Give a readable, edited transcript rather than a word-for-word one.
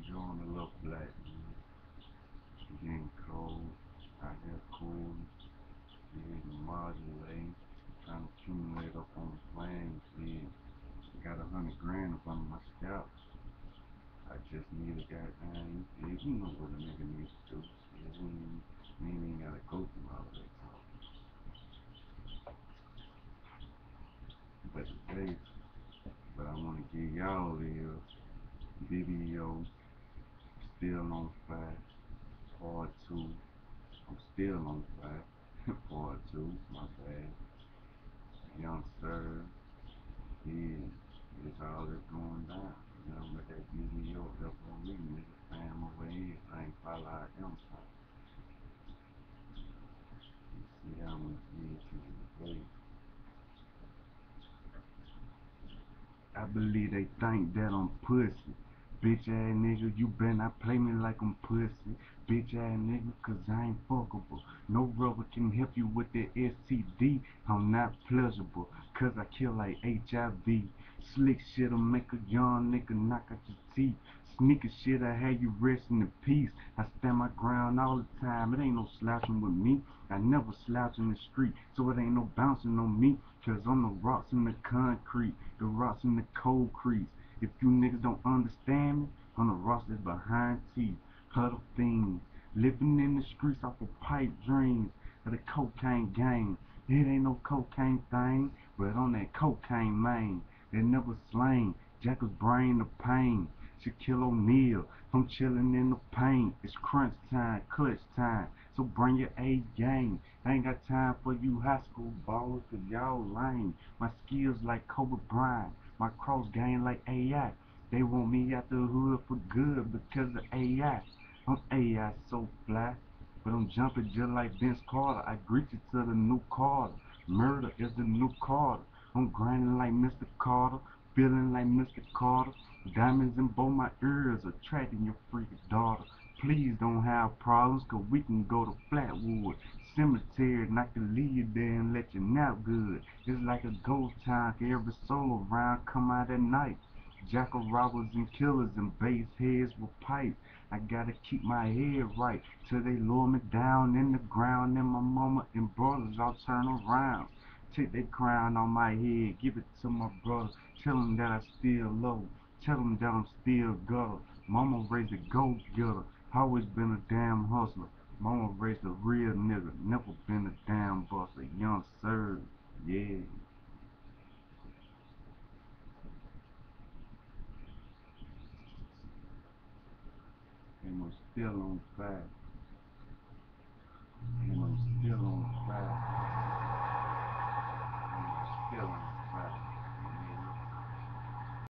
enjoying a little black, man. It's getting cold, out here cool, getting modulating, trying to accumulate up on the plane, shit. Got 100 grand up under my scalp. I just need a goddamn, you know what a nigga needs to do. Shit, we ain't even gotta go through all that talk. But today, what I wanna give y'all is video still on fire, part two. I'm still on fire, part two, my bad. Young sir, yeah, it's all that's going down. You know, but that video up on me, nigga, fam over here, I ain't follow how them talk. You see how much years you play. I believe they think that I'm pussy. Bitch ass nigga, you better not play me like I'm pussy. Bitch ass nigga, cause I ain't fuckable. No rubber can help you with that STD. I'm not pleasurable, cause I kill like HIV. Slick shit'll make a young nigga knock out your teeth. Sneaker shit'll have you resting in peace. I stand my ground all the time, it ain't no slouching with me. I never slouch in the street, so it ain't no bouncing on me. Cause I'm the rocks in the concrete, the rocks in the cold crease. If you niggas don't understand me, I'm the rocks that's behind teeth. Huddle things, living in the streets off of pipe dreams of the cocaine gang. It ain't no cocaine thing, but on that cocaine main. They never slain, Jackal's brain of pain. Shaquille O'Neal, I'm chillin' in the paint. It's crunch time, clutch time, so bring your A game. I ain't got time for you high school ballers, cause y'all lame. My skills like Kobe Bryant, my cross game like AI. They want me out the hood for good because of AI. I'm AI so fly, but I'm jumping just like Vince Carter. I greet you to the new Carter. Murder is the new Carter. I'm grinding like Mr. Carter, feeling like Mr. Carter. Diamonds in both my ears, attracting your freaking daughter. Please don't have problems, cause we can go to Flatwood Cemetery and I can leave you there and let you nap good. It's like a ghost town, every soul around come out at night. Jackal robbers and killers and base heads with pipes. I gotta keep my head right till they lower me down in the ground and my mama and brothers all turn around. Take that crown on my head, give it to my brother. Tell him that I still low. Tell him that I'm still gutter. Mama raised a go-getter. Always been a damn hustler. Mama raised a real nigga. Never been a damn buster. Young sir, yeah. And I'm still on fire. And I'm still on fire.